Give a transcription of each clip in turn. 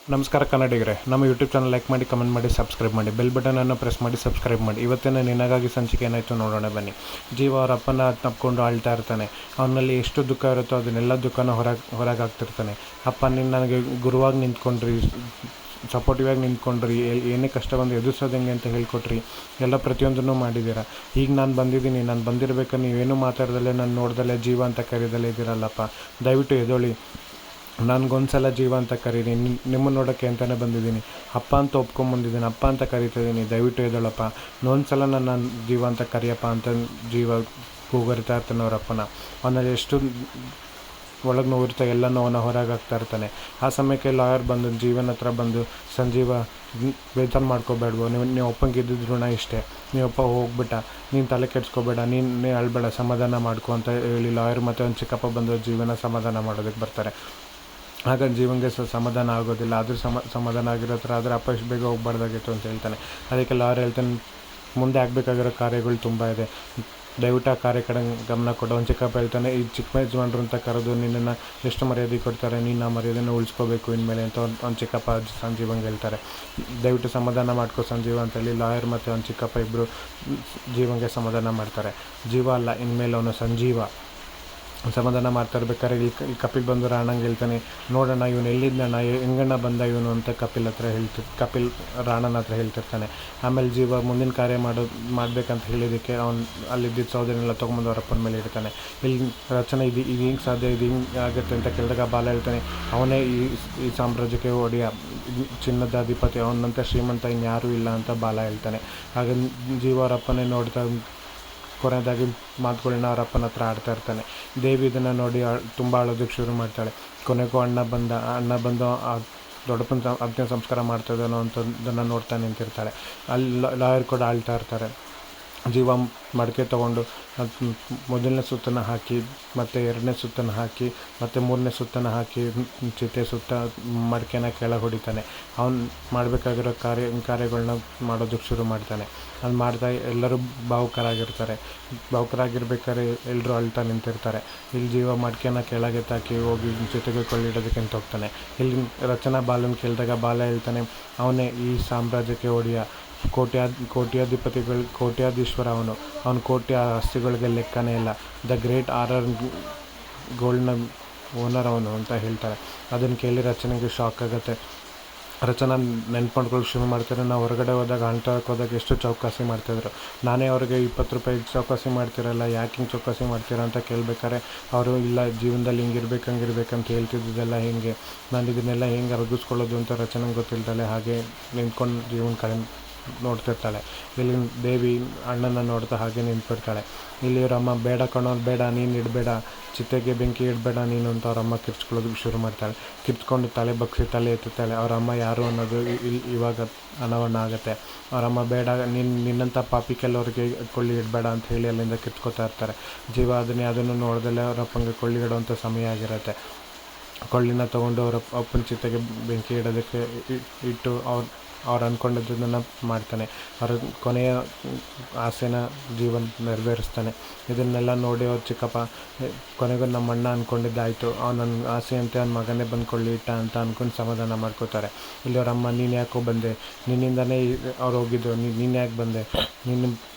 ನಮಸ್ಕಾರ ಕನ್ನಡಿಗರೇ, ನಮ್ಮ YouTube channel like ಮಾಡಿ, ಕಮೆಂಟ್ ಮಾಡಿ, ಸಬ್ಸ್ಕ್ರೈಬ್ ಮಾಡಿ, ಬೆಲ್ ಬಟನನ್ನು ಪ್ರೆಸ್ ಮಾಡಿ ಸಬ್ಸ್ಕ್ರೈಬ್ ಮಾಡಿ. ಇವತ್ತಿನ ನಿನಗಾಗಿ ಸಂಚಿಕೆ ಏನಾಯಿತು ನೋಡೋಣ ಬನ್ನಿ. ಜೀವ ಅವರ ಅಪ್ಪನ ತಪ್ಪಿಕೊಂಡು ಆಳ್ತಾ ಇರ್ತಾನೆ. ಅವನಲ್ಲಿ ಎಷ್ಟು ದುಃಖ ಇರುತ್ತೋ ಅದನ್ನೆಲ್ಲ ದುಃಖನ ಹೊರಗಾಗ್ತಿರ್ತಾನೆ. ಅಪ್ಪ ನೀನು ನನಗೆ ಗುರುವಾಗಿ ನಿಂತ್ಕೊಂಡ್ರಿ, ಸಪೋರ್ಟಿವ್ ಆಗಿ ನಿಂತ್ಕೊಂಡ್ರಿ, ಏನೇ ಕಷ್ಟ ಬಂದು ಎದುರಿಸೋದಂಗೆ ಅಂತ ಹೇಳ್ಕೊಟ್ರಿ, ಎಲ್ಲ ಪ್ರತಿಯೊಂದನ್ನು ಮಾಡಿದ್ದೀರಾ. ಈಗ ನಾನು ಬಂದಿದ್ದೀನಿ, ನಾನು ಬಂದಿರಬೇಕಾದ್ರೆ ನೀವೇನು ಮಾತಾಡ್ದಲ್ಲೇ, ನಾನು ನೋಡ್ದಲ್ಲೇ ಜೀವ ಅಂತ ಕರೀದಲ್ಲೇ ಇದ್ದೀರಲ್ಲಪ್ಪ. ದಯವಿಟ್ಟು ಎದೊಳಿ, ನನಗೊಂದ್ಸಲ ಜೀವ ಅಂತ ಕರೀರಿ, ನಿಮ್ಮನ್ನು ನೋಡೋಕ್ಕೆ ಅಂತಲೇ ಬಂದಿದ್ದೀನಿ. ಅಪ್ಪ ಅಂತ ಒಪ್ಕೊಂಬಂದಿದ್ದೀನಿ, ಅಪ್ಪ ಅಂತ ಕರಿತಿದ್ದೀನಿ, ದಯವಿಟ್ಟು ಎದೊಳಪ್ಪ, ಇನ್ನೊಂದ್ಸಲ ನಾನು ಜೀವ ಅಂತ ಕರಿಯಪ್ಪ ಅಂತ ಜೀವ ಕೂಗರಿತಾ ಇರ್ತಾನೆ ಅವರಪ್ಪನ. ಅವನಲ್ಲಿ ಎಷ್ಟು ಒಳಗೆ ನೋವಿರ್ತಾ ಎಲ್ಲನೂ ಅವನ ಹೊರಗೆ ಹಾಕ್ತಾ ಇರ್ತಾನೆ. ಆ ಸಮಯಕ್ಕೆ ಲಾಯರ್ ಬಂದು ಜೀವನ ಹತ್ರ ಬಂದು, ಸಂಜೀವ ಬೇಜಾರು ಮಾಡ್ಕೋಬೇಡ್ವೋ, ನೀವು ಅಪ್ಪಂಗೆ ಇದ್ದಿದ್ದು ಋಣ ಇಷ್ಟೇ, ನೀವಪ್ಪ ಹೋಗ್ಬಿಟ್ಟ, ನೀನು ತಲೆ ಕೆಡ್ಸ್ಕೋಬೇಡ, ನೀನೇ ಅಳ್ಬೇಡ, ಸಮಾಧಾನ ಮಾಡ್ಕೊ ಅಂತ ಹೇಳಿ ಲಾಯರ್ ಮತ್ತು ಒಂದು ಚಿಕ್ಕಪ್ಪ ಬಂದು ಜೀವನ ಸಮಾಧಾನ ಮಾಡೋದಕ್ಕೆ ಬರ್ತಾರೆ. ಆಗ ಜೀವನಿಗೆ ಸಮಾಧಾನ ಆಗೋದಿಲ್ಲ. ಆದರೂ ಸಮಾಧಾನ ಆಗಿರೋ ಥರ ಆದರೆ ಅಪ್ಪ ಇಷ್ಟು ಬೇಗ ಹೋಗ್ಬಾರ್ದಾಗಿತ್ತು ಅಂತ ಹೇಳ್ತಾನೆ. ಅದಕ್ಕೆ ಲಾಯರ್ ಹೇಳ್ತಾನೆ, ಮುಂದೆ ಆಗಬೇಕಾಗಿರೋ ಕಾರ್ಯಗಳು ತುಂಬ ಇದೆ, ದಯವಿಟ್ಟು ಆ ಕಾರ್ಯ ಕಡೆ ಗಮನ ಕೊಡು. ಒಂದು ಚಿಕ್ಕಪ್ಪ ಹೇಳ್ತಾನೆ, ಈ ಚಿಕ್ಕ ಯಜಮಾನ್ರು ಅಂತ ಕರೆದು ನಿನ್ನನ್ನು ಎಷ್ಟು ಮರ್ಯಾದೆ ಕೊಡ್ತಾರೆ, ನೀನು ಆ ಮರ್ಯಾದೆಯನ್ನು ಉಳಿಸ್ಕೋಬೇಕು ಇನ್ಮೇಲೆ ಅಂತ ಒಂದು ಚಿಕ್ಕಪ್ಪ ಸಂಜೀವಂಗೆ ಹೇಳ್ತಾರೆ. ದಯವಿಟ್ಟು ಸಮಾಧಾನ ಮಾಡ್ಕೋ ಸಂಜೀವ ಅಂತೇಳಿ ಲಾಯರ್ ಮತ್ತು ಒಂದು ಚಿಕ್ಕಪ್ಪ ಇಬ್ಬರು ಜೀವಂಗೆ ಸಮಾಧಾನ ಮಾಡ್ತಾರೆ. ಜೀವ ಅಲ್ಲ, ಇನ್ಮೇಲೆ ಅವನು ಸಂಜೀವ. ಸಮಾಧಾನ ಮಾಡ್ತಾ ಇರ್ಬೇಕಾದ್ರೆ ಇಲ್ಲಿ ಕಪಿಲ್ ಬಂದು ರಾಣಂಗೆ ಹೇಳ್ತಾನೆ, ನೋಡೋಣ ಇವನು ಎಲ್ಲಿದ್ದಣ್ಣ, ಹೆಂಗಣ್ಣ ಬಂದ ಇವನು ಅಂತ ಕಪಿಲ್ ರಾಣನ ಹತ್ರ ಹೇಳ್ತಿರ್ತಾನೆ. ಆಮೇಲೆ ಜೀವ ಮುಂದಿನ ಕಾರ್ಯ ಮಾಡಬೇಕಂತ ಹೇಳಿದ್ದಕ್ಕೆ ಅವ್ನು ಅಲ್ಲಿದ್ದಿದ್ದು ಸೌದೆನೆಲ್ಲ ತೊಗೊಂಬಂದು ಅವರಪ್ಪನ ಮೇಲೆ ಇಡ್ತಾನೆ. ಇಲ್ಲಿ ರಚನೆ ಇದು ಹಿಂಗೆ ಸಾಧ್ಯ, ಇದು ಹಿಂಗೆ ಆಗುತ್ತೆ ಅಂತ ಕೇಳಿದಾಗ ಬಾಲ ಹೇಳ್ತಾನೆ, ಅವನೇ ಈ ಸಾಮ್ರಾಜ್ಯಕ್ಕೆ ಒಡೆಯ, ಚಿನ್ನದ ಅಧಿಪತಿ, ಅವನಂತ ಶ್ರೀಮಂತ ಇನ್ಯಾರೂ ಇಲ್ಲ ಅಂತ ಬಾಲ ಹೇಳ್ತಾನೆ. ಆಗ ಜೀವ ಅವರಪ್ಪನೇ ನೋಡ್ತಾ ಕೊನೆಯದಾಗಿ ಮಾತುಗಳನ್ನ ಅವರಪ್ಪನ ಹತ್ರ ಆಡ್ತಾ ಇರ್ತಾನೆ. ದೇವಿ ಇದನ್ನು ನೋಡಿ ತುಂಬ ಅಳೋದಕ್ಕೆ ಶುರು ಮಾಡ್ತಾಳೆ. ಕೊನೆಗೂ ಅಣ್ಣ ಬಂದು ಆ ದೊಡ್ಡಪ್ಪನ ಅಗ್ನಿ ಸಂಸ್ಕಾರ ಮಾಡ್ತಾಯಿದ್ದಾನೋ ಅಂತದನ್ನು ನೋಡ್ತಾ ನಿಂತಿರ್ತಾಳೆ. ಅಲ್ಲಿ ಲಾಯರ್ ಕೂಡ ಆಳ್ತಾ ಇರ್ತಾರೆ. ಜೀವ ಮಡಿಕೆ ತೊಗೊಂಡು ಮೊದಲನೇ ಸುತ್ತನ್ನು ಹಾಕಿ, ಮತ್ತು ಎರಡನೇ ಸುತ್ತನ್ನು ಹಾಕಿ, ಮತ್ತು ಮೂರನೇ ಸುತ್ತನ್ನು ಹಾಕಿ ಚಿತೆ ಸುತ್ತ ಮಡಿಕೆನ ಕೆಳಗೆ ಹೊಡಿತಾನೆ. ಅವನು ಮಾಡಬೇಕಾಗಿರೋ ಕಾರ್ಯಗಳನ್ನ ಮಾಡೋದಕ್ಕೆ ಶುರು ಮಾಡ್ತಾನೆ. ಅದು ಮಾಡ್ತಾ ಎಲ್ಲರೂ ಭಾವುಕರಾಗಿರ್ಬೇಕಾದ್ರೆ ಎಲ್ಲರೂ ಅಳ್ತಾ ನಿಂತಿರ್ತಾರೆ. ಇಲ್ಲಿ ಜೀವ ಮಡಿಕೆನ ಕೆಳಗೆ ತಾಕಿ ಹೋಗಿ ಜೊತೆಗೆ ಕೊಳ್ಳಿಡೋದಕ್ಕೆ ಅಂತ ಹೋಗ್ತಾನೆ. ಇಲ್ಲಿ ರಚನಾ ಬಾಲನ್ ಕೇಳಿದಾಗ ಬಾಲ ಹೇಳ್ತಾನೆ, ಅವನೇ ಈ ಸಾಮ್ರಾಜ್ಯಕ್ಕೆ ಒಡೆಯ, ಕೋಟ್ಯಾಧೀಶ್ವರ, ಅವನು ಕೋಟ್ಯ ಆಸ್ತಿಗಳಿಗೆ ಲೆಕ್ಕನೇ ಇಲ್ಲ, ದ ಗ್ರೇಟ್ ಆರರ್ ಗೋಲ್ಡ್ನ ಓನರ್ ಅವನು ಅಂತ ಹೇಳ್ತಾರೆ. ಅದನ್ನು ಕೇಳಿ ರಚನೆಗೆ ಶಾಕ್ ಆಗುತ್ತೆ. ರಚನಾ ನೆನ್ಪು ಮಾಡ್ಕೊಳ್ಳೋಕೆ ಶುರು ಮಾಡ್ತಾರೆ. ನಾವು ಹೊರಗಡೆ ಹೋದಾಗ ಹೋದಾಗ ಎಷ್ಟು ಚೌಕಾಸಿ ಮಾಡ್ತಾಯಿದ್ರು, ನಾನೇ ಅವ್ರಿಗೆ 20 ರೂಪಾಯಿ ಚೌಕಾಸಿ ಮಾಡ್ತಿರಲ್ಲ, ಯಾಕೆ ಹಿಂಗೆ ಚೌಕಾಸಿ ಮಾಡ್ತೀರಾ ಅಂತ ಕೇಳಬೇಕಾರೆ ಅವರು ಇಲ್ಲ, ಜೀವನದಲ್ಲಿ ಹಂಗಿರ್ಬೇಕಂತ ಹೇಳ್ತಿದ್ದೆಲ್ಲ ಹೆಂಗೆ, ನಾನು ಇದನ್ನೆಲ್ಲ ಹೆಂಗೆ ಅರಗಿಸ್ಕೊಳ್ಳೋದು ಅಂತ ರಚನೆಗೆ ಗೊತ್ತಿಲ್ದಲೆ ಹಾಗೆ ನಿಂತ್ಕೊಂಡು ಜೀವನ ಕಡೆ ನೋಡ್ತಿರ್ತಾಳೆ. ಇಲ್ಲಿ ದೇವಿ ಅಣ್ಣನ ನೋಡ್ತಾ ಹಾಗೆ ನಿಂತ್ಬಿಡ್ತಾಳೆ. ಇಲ್ಲಿ ಅವರಮ್ಮ, ಬೇಡ ಕಣೋ, ಬೇಡ, ನೀನು ಇಡಬೇಡ, ಚಿತೆಗೆ ಬೆಂಕಿ ಇಡಬೇಡ ನೀನು ಅಂತ ಅವರಮ್ಮ ಕಿರ್ಚ್ಕೊಳ್ಳೋದಕ್ಕೆ ಶುರು ಮಾಡ್ತಾಳೆ. ಕಿರ್ಚ್ಕೊಂಡು ತಲೆ ಬಗ್ಸಿ ತಲೆ ಎತ್ತುತ್ತಾಳೆ. ಅವರಮ್ಮ ಯಾರು ಅನ್ನೋದು ಇವಾಗ ಅನಾವರಣ ಆಗುತ್ತೆ. ಅವರಮ್ಮ, ಬೇಡ, ನಿನ್ನಂಥ ಪಾಪಿ ಕೆಲವರಿಗೆ ಕೊಳ್ಳಿ ಇಡಬೇಡ ಅಂತ ಹೇಳಿ ಅಲ್ಲಿಂದ ಕಿರ್ಚ್ಕೊತಾ ಇರ್ತಾರೆ. ಜೀವ ಅದನ್ನು ನೋಡ್ದಲ್ಲೇ ಅವರಪ್ಪಂಗೆ ಕೊಳ್ಳಿ ಇಡೋವಂಥ ಸಮಯ ಆಗಿರುತ್ತೆ. ಕೊಳ್ಳಿನ ತೊಗೊಂಡು ಅವರ ಅಪ್ಪನ ಚಿತೆಗೆ ಬೆಂಕಿ ಇಡೋದಕ್ಕೆ ಇಟ್ಟು ಅವ್ರು ಅಂದ್ಕೊಂಡಿದ್ದನ್ನು ಮಾಡ್ತಾನೆ. ಅವ್ರ ಕೊನೆಯ ಆಸೆನ ಜೀವನ ನೆರವೇರಿಸ್ತಾನೆ. ಇದನ್ನೆಲ್ಲ ನೋಡಿ ಅವ್ರ ಚಿಕ್ಕಪ್ಪ, ಕೊನೆಗೂ ನಮ್ಮ ಅಣ್ಣ ಅಂದ್ಕೊಂಡಿದ್ದಾಯಿತು, ನನ್ನ ಆಸೆಯಂತೆ ಅವ್ನ ಮಗನೇ ಬಂದ್ಕೊಳ್ಳಿ ಇಟ್ಟ ಅಂತ ಅಂದ್ಕೊಂಡು ಸಮಾಧಾನ ಮಾಡ್ಕೋತಾರೆ. ಇಲ್ಲಿ ಅವರಮ್ಮ, ನೀನು ಯಾಕೋ ಬಂದೆ, ನಿನ್ನಿಂದನೇ ಅವ್ರು ಹೋಗಿದ್ದು, ನೀನು ಯಾಕೆ ಬಂದೆ, ನೀನು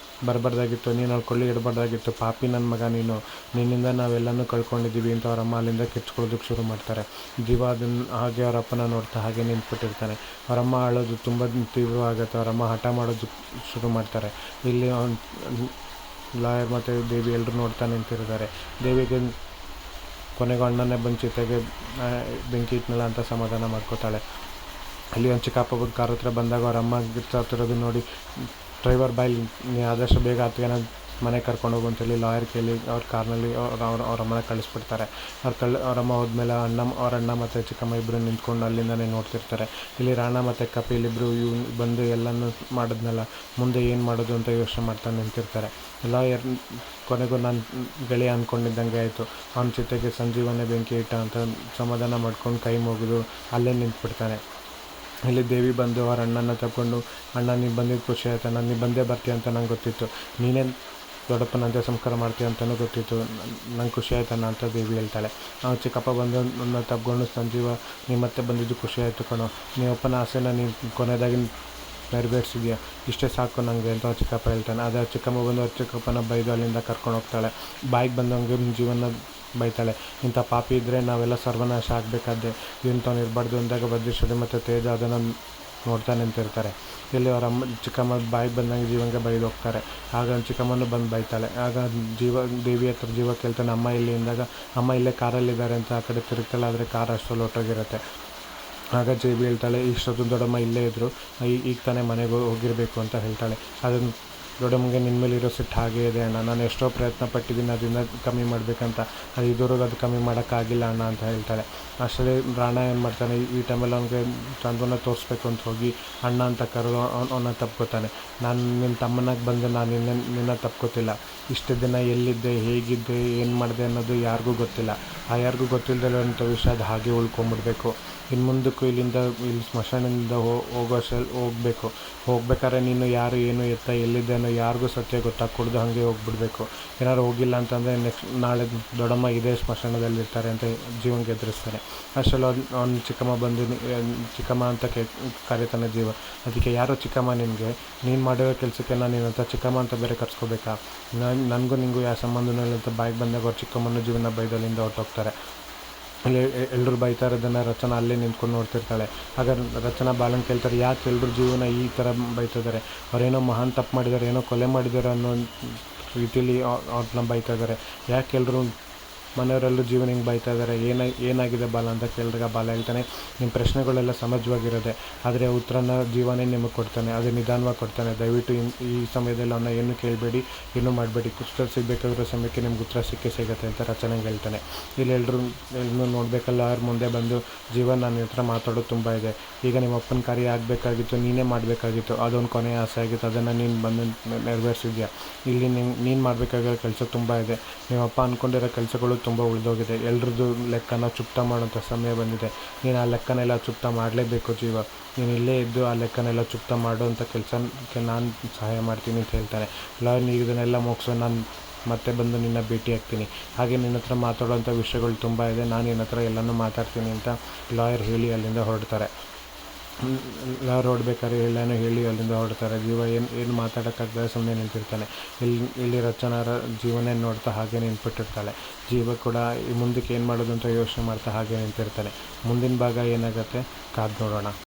ಬರಬಾರ್ದಾಗಿತ್ತು, ನೀನು ಅವ್ರು ಕೊಳ್ಳಿ ಇಡಬಾರ್ದಾಗಿತ್ತು, ಪಾಪಿ ನನ್ನ ಮಗ ನೀನು, ನಿನ್ನಿಂದ ನಾವೆಲ್ಲನೂ ಕಳ್ಕೊಂಡಿದ್ದೀವಿ ಅಂತ ಅವರಮ್ಮ ಅಲ್ಲಿಂದ ಕಿರ್ಚ್ಕೊಳ್ಳೋದಕ್ಕೆ ಶುರು ಮಾಡ್ತಾರೆ. ಜೀವ ಅದನ್ನು ಹಾಗೆ ಅವರಪ್ಪನ ನೋಡ್ತಾ ಹಾಗೆ ನಿಂತ್ಬಿಟ್ಟಿರ್ತಾನೆ. ಅವರಮ್ಮ ಅಳೋದು ತುಂಬ ತೀವ್ರವಾಗುತ್ತೆ. ಅವರಮ್ಮ ಹಠ ಮಾಡೋದು ಶುರು ಮಾಡ್ತಾರೆ. ಇಲ್ಲಿ ಲಾಯರ್ ಮತ್ತು ದೇವಿ ಎಲ್ಲರೂ ನೋಡ್ತಾ ನಿಂತಿರ್ತಾರೆ. ದೇವಿಗೆ ಕೊನೆಗೂ ಅಣ್ಣನೇ ಬಂದು ಚಿತೆಗೆ ಬೆಂಕಿ ಇಟ್ನಲ್ಲ ಅಂತ ಸಮಾಧಾನ ಮಾಡ್ಕೋತಾಳೆ. ಅಲ್ಲಿ ಒಂದು ಚಿಕ್ಕಪ್ಪ ಬಂದು ಕಾರ್ ಹತ್ರ ಬಂದಾಗ ಅವರಮ್ಮ ಗಿರ್ಚಾತಿರೋದು ನೋಡಿ, ಡ್ರೈವರ್ ಬಾಯ್, ನೀ ಆದಷ್ಟು ಬೇಗ ಆತಗೆ ಮನೆಗೆ ಕರ್ಕೊಂಡೋಗು ಅಂತೇಳಿ ಲಾಯರ್ ಕೇಳಿ ಅವ್ರ ಕಾರ್ನಲ್ಲಿ ಅವರಮ್ಮನ ಕಳಿಸ್ಬಿಡ್ತಾರೆ. ಅವರಮ್ಮ ಹೋದ್ಮೇಲೆ ಅವ್ರ ಅಣ್ಣ ಮತ್ತು ಚಿಕ್ಕಮ್ಮ ಇಬ್ಬರು ನಿಂತ್ಕೊಂಡು ಅಲ್ಲಿಂದನೇ ನೋಡ್ತಿರ್ತಾರೆ. ಇಲ್ಲಿ ರಾಣ ಮತ್ತು ಕಪಿಲ್ ಇಬ್ಬರು ಬಂದು ಎಲ್ಲನೂ ಮಾಡಿದ್ನಲ್ಲ, ಮುಂದೆ ಏನು ಮಾಡೋದು ಅಂತ ಯೋಚನೆ ಮಾಡ್ತಾ ನಿಂತಿರ್ತಾರೆ. ಲಾಯರ್ ಕೊನೆಗೂ ನಾನು ಗೆಳೆಯ ಅಂದ್ಕೊಂಡಿದ್ದಂಗೆ ಆಯಿತು, ಅವನ ಚಿತೆಗೆ ಸಂಜೀವನೇ ಬೆಂಕಿ ಇಟ್ಟ ಅಂತ ಸಮಾಧಾನ ಮಾಡ್ಕೊಂಡು ಕೈ ಮುಗಿದು ಅಲ್ಲೇ ನಿಂತ್ಬಿಡ್ತಾನೆ. ಇಲ್ಲಿ ದೇವಿ ಬಂದು ಅವರ ಅಣ್ಣನ ತಗೊಂಡು, ಅಣ್ಣ ನೀನು ಬಂದಿದ್ದು ಖುಷಿ ಆಯಿತಾ, ನೀನು ಬಂದೇ ಬರ್ತೀಯ ಅಂತ ನಂಗೆ ಗೊತ್ತಿತ್ತು, ನೀನೇ ದೊಡ್ಡಪ್ಪನ ಅಂತ್ಯ ಸಂಸ್ಕಾರ ಮಾಡ್ತೀವಿ ಅಂತಲೂ ಗೊತ್ತಿತ್ತು. ನಂಗೆ ಖುಷಿ ಆಯ್ತಣ್ಣ ಅಂತ ದೇವಿ ಹೇಳ್ತಾಳೆ. ಚಿಕ್ಕಪ್ಪ ಬಂದು ನನ್ನ ತಬ್ಕೊಂಡು ಸಂಜೀವ ನೀ ಮತ್ತೆ ಬಂದಿದ್ದು ಖುಷಿ ಆಯಿತು ಕಣೋ, ನೀವಪ್ಪನ ಆಸೆನ ನೀನು ಕೊನೆಯದಾಗಿ ನೆರವೇರಿಸಿದ್ಯಾ, ಇಷ್ಟೇ ಸಾಕು ನನಗೆ ಅಂತ ಚಿಕ್ಕಪ್ಪ ಹೇಳ್ತಾನೆ. ಅದೇ ಚಿಕ್ಕಮ್ಮ ಬಂದು ಚಿಕ್ಕಪ್ಪನ ಬೈದು ಅಲ್ಲಿಂದ ಕರ್ಕೊಂಡು ಹೋಗ್ತಾಳೆ. ಬಾಯಿಗೆ ಬಂದಂಗೆ ಜೀವನ ಬೈತಾಳೆ. ಇಂಥ ಪಾಪಿ ಇದ್ದರೆ ನಾವೆಲ್ಲ ಸರ್ವನಾಶ ಆಗಬೇಕಾದ್ದೆ, ಇಂಥವ್ನು ಇರಬಾರ್ದು ಅಂದಾಗ ಭದ್ರೇಶ್ವರಿ ಮತ್ತು ತೇಜ ಅದನ್ನು ನೋಡ್ತಾ ನಿಂತಿರ್ತಾರೆ. ಇಲ್ಲಿ ಅವರ ಚಿಕ್ಕಮ್ಮ ಬಾಯಿಗೆ ಬಂದಂಗೆ ಜೀವನಿಗೆ ಬೈದು ಹೋಗ್ತಾರೆ. ಆಗ ಚಿಕ್ಕಮ್ಮನೂ ಬಂದು ಬೈತಾಳೆ. ಆಗ ದೇವಿ ಹತ್ರ ಜೀವ ಕೇಳ್ತಾನೆ ಅಮ್ಮ ಇಲ್ಲಿ ಅಂದಾಗ, ಅಮ್ಮ ಇಲ್ಲೇ ಕಾರಲ್ಲಿದ್ದಾರೆ ಅಂತ ಆ ಕಡೆ ತಿರುಗ್ತಾಳೆ. ಆದರೆ ಕಾರ್ ಅಷ್ಟರಲ್ಲಿ ಹೊಟ್ಟೋಗಿರುತ್ತೆ. ಆಗ ದೇವಿ ಹೇಳ್ತಾಳೆ ಇಷ್ಟೊತ್ತು ದೊಡ್ಡಮ್ಮ ಇಲ್ಲೇ ಇದ್ದರು, ಈಗ ತಾನೇ ಮನೆಗೆ ಹೋಗಿರಬೇಕು ಅಂತ ಹೇಳ್ತಾಳೆ. ಅದನ್ನು ದೊಡ್ಡಮ್ಮಗೆ ನಿನ್ನ ಮೇಲೆ ಇರೋ ಸಿಟ್ಟು ಹಾಗೇ ಇದೆ ಅಣ್ಣ, ನಾನು ಎಷ್ಟೋ ಪ್ರಯತ್ನ ಪಟ್ಟಿದ್ದೀನಿ ಅದನ್ನು ಕಮ್ಮಿ ಮಾಡಬೇಕಂತ, ಅದು ಇದುವರೆಗೂ ಅದು ಕಮ್ಮಿ ಮಾಡೋಕ್ಕಾಗಿಲ್ಲ ಅಣ್ಣ ಅಂತ ಹೇಳ್ತಾಳೆ. ಅಷ್ಟರಲ್ಲಿ ರಾಣ ಏನು ಮಾಡ್ತಾನೆ, ಈ ಟೈಮಲ್ಲಿ ಅವನಿಗೆ ಚಂದನ ತೋರಿಸ್ಬೇಕು ಅಂತ ಹೋಗಿ ಅಣ್ಣ ಅಂತ ಕರೆದು ಅವನ್ನ ತಪ್ಕೋತಾನೆ. ನಾನು ನಿನ್ನ ತಮ್ಮನಾಗಿ ಬಂದು ನಾನು ನಿನ್ನ ತಪ್ಕೋತಿಲ್ಲ, ಇಷ್ಟು ದಿನ ಎಲ್ಲಿದ್ದೆ, ಹೇಗಿದ್ದೆ, ಏನು ಮಾಡಿದೆ ಅನ್ನೋದು ಯಾರಿಗೂ ಗೊತ್ತಿಲ್ಲ. ಆ ಯಾರಿಗೂ ಗೊತ್ತಿಲ್ಲದಿರೋಂಥ ವಿಷಯ ಅದು ಹಾಗೆ ಉಳ್ಕೊಂಬಿಡ್ಬೇಕು. ಇನ್ನು ಮುಂದಕ್ಕೂ ಇಲ್ಲಿ ಸ್ಮಶಾನದಿಂದ ಹೋಗಬೇಕು. ಹೋಗ್ಬೇಕಾದ್ರೆ ನೀನು ಯಾರು ಏನು ಎತ್ತ ಎಲ್ಲಿದ್ದೆ ಅನ್ನೋ ಯಾರಿಗೂ ಸತ್ಯ ಗೊತ್ತಾಗ್ಕೊಡ್ದು ಹಾಗೆ ಹೋಗ್ಬಿಡ್ಬೇಕು. ಏನಾದ್ರು ಹೋಗಿಲ್ಲ ಅಂತಂದರೆ ನಾಳೆ ದೊಡ್ಡಮ್ಮ ಇದೇ ಸ್ಮಶಾನದಲ್ಲಿರ್ತಾರೆ ಅಂತ ಜೀವನಿಗೆ ಎದುರಿಸ್ತಾನೆ. ಅಷ್ಟರಲ್ಲಿ ಅವ್ನು ಚಿಕ್ಕಮ್ಮ ಬಂದು ಚಿಕ್ಕಮ್ಮ ಅಂತ ಕರೀತಾನೆ ಜೀವ. ಅದಕ್ಕೆ ಯಾರೋ ಚಿಕ್ಕಮ್ಮ ನಿನಗೆ, ನೀನು ಮಾಡಿರೋ ಕೆಲಸಕ್ಕೆ ನಾನು ನಿನ್ನಂತ ಚಿಕ್ಕಮ್ಮ ಅಂತ ಬೇರೆ ಕರ್ಸ್ಕೋಬೇಕಾ, ನನಗೂ ನಿನಗೂ ಯಾವ ಸಂಬಂಧನೂ ಇಲ್ಲ ಅಂತ ಬಾಯಿಗೆ ಬಂದಾಗ ಅವ್ರು ಚಿಕ್ಕಮ್ಮನ ಜೀವನ ಬೈದಲ್ಲಿಂದ ಹೊರಟೋಗ್ತಾರೆ. ಅಲ್ಲಿ ಎಲ್ಲರೂ ಬೈತಾ ಇರೋದನ್ನು ರಚನಾ ಅಲ್ಲೇ ನಿಂತ್ಕೊಂಡು ನೋಡ್ತಿರ್ತಾಳೆ. ಆಗ ರಚನಾ ಬಾಲನ್ ಕೇಳ್ತಾರೆ, ಯಾಕೆ ಎಲ್ಲರೂ ಜೀವನ ಈ ಥರ ಬೈತಿದ್ದಾರೆ, ಅವರೇನೋ ಮಹಾನ್ ತಪ್ಪು ಮಾಡಿದ್ದಾರೆ, ಏನೋ ಕೊಲೆ ಮಾಡಿದ್ದಾರೆ ಅನ್ನೋ ರೀತಿಯಲ್ಲಿ ಅವ್ರನ್ನ ಬೈತಾ ಇದ್ದಾರೆ, ಯಾಕೆ ಎಲ್ಲರೂ ಮನೆಯವರೆಲ್ಲೂ ಜೀವನ ಹಿಂಗೆ ಬೈತಾ ಇದ್ದಾರೆ, ಏನಾಗಿದೆ ಬಾಲ ಅಂತ ಕೇಳಿದಾಗ ಬಾಲ ಹೇಳ್ತಾನೆ, ನಿಮ್ಮ ಪ್ರಶ್ನೆಗಳೆಲ್ಲ ಸಹಜವಾಗಿರೋದೆ, ಆದರೆ ಉತ್ತರನ ಜೀವನೇ ನಿಮಗೆ ಕೊಡ್ತಾನೆ, ಅದು ನಿಧಾನವಾಗಿ ಕೊಡ್ತಾನೆ. ದಯವಿಟ್ಟು ಈ ಸಮಯದಲ್ಲಿ ಅವನ್ನ ಏನು ಕೇಳಬೇಡಿ, ಏನೂ ಮಾಡಬೇಡಿ, ಉತ್ತರ ಸಿಗಬೇಕಾಗಿರೋ ಸಮಯಕ್ಕೆ ನಿಮ್ಗೆ ಉತ್ತರ ಸಿಗುತ್ತೆ ಅಂತ ರಚನೆಗೆ ಹೇಳ್ತಾನೆ. ಇಲ್ಲಿ ಎಲ್ಲರೂ ನೋಡಬೇಕಲ್ಲ, ಅವ್ರ ಮುಂದೆ ಬಂದು ಜೀವನ ನನ್ನ ಹತ್ರ ಮಾತಾಡೋದು ತುಂಬ ಇದೆ, ಈಗ ನಿಮ್ಮ ಅಪ್ಪನ ಕಾರ್ಯ ಆಗಬೇಕಾಗಿತ್ತು, ನೀನೇ ಮಾಡಬೇಕಾಗಿತ್ತು, ಅದೊಂದು ಕೊನೆಯ ಆಸೆ ಆಗಿತ್ತು, ಅದನ್ನು ನೀನು ಬಂದು ನೆರವೇರಿಸಿದ್ಯಾ. ಇಲ್ಲಿ ನೀನು ಮಾಡಬೇಕಾಗಿರೋ ಕೆಲಸ ತುಂಬ ಇದೆ, ನಿಮ್ಮಪ್ಪ ಅಂದ್ಕೊಂಡಿರೋ ಕೆಲಸಗಳು ತುಂಬ ಉಳಿದೋಗಿದೆ, ಎಲ್ರದ್ದು ಲೆಕ್ಕನ ಚುಪ್ತ ಮಾಡೋಂಥ ಸಮಯ ಬಂದಿದೆ, ನೀನು ಆ ಲೆಕ್ಕನೆಲ್ಲ ಚುಪ್ತ ಮಾಡಲೇಬೇಕು ಜೀವ, ನೀನು ಇಲ್ಲೇ ಇದ್ದು ಆ ಲೆಕ್ಕನೆಲ್ಲ ಚುಪ್ತ ಮಾಡೋವಂಥ ಕೆಲಸಕ್ಕೆ ನಾನು ಸಹಾಯ ಮಾಡ್ತೀನಿ ಅಂತ ಹೇಳ್ತಾನೆ. ನೀನು ಇದನ್ನೆಲ್ಲ ಮುಗಿಸೋ, ನಾನು ಮತ್ತೆ ಬಂದು ನಿನ್ನ ಭೇಟಿ ಆಗ್ತೀನಿ, ಹಾಗೆ ನಿನ್ನ ಹತ್ರ ಮಾತಾಡೋವಂಥ ವಿಷಯಗಳು ತುಂಬ ಇದೆ, ನಾನು ನಿನ್ನ ಹತ್ರ ಎಲ್ಲನೂ ಮಾತಾಡ್ತೀನಿ ಅಂತ ಲಾಯರ್ ಹೇಳಿ ಅಲ್ಲಿಂದ ಹೊರಡ್ತಾರೆ. ಲಾಯರ್ ಹೊರಡ್ಬೇಕಾದ್ರೆ ಎಲ್ಲನೂ ಹೇಳಿ ಅಲ್ಲಿಂದ ಹೊರಡ್ತಾರೆ. ಜೀವ ಏನು ಮಾತಾಡೋಕ್ಕಾಗದೆ ಸುಮ್ಮನೆ ನಿಂತಿರ್ತಾನೆ. ಇಲ್ಲಿ ರಚನಾರ ಜೀವನೇ ನೋಡ್ತಾ ಹಾಗೆ ನಿಂತ್ಬಿಟ್ಟಿರ್ತಾಳೆ. ಜೀವ ಕೂಡ ಮುಂದಕ್ಕೆ ಏನು ಮಾಡೋದು ಅಂತ ಯೋಚನೆ ಮಾಡ್ತಾ ಹಾಗೆ ನಿಂತಿರ್ತಾನೆ. ಮುಂದಿನ ಭಾಗ ಏನಾಗುತ್ತೆ ಕಾದು ನೋಡೋಣ.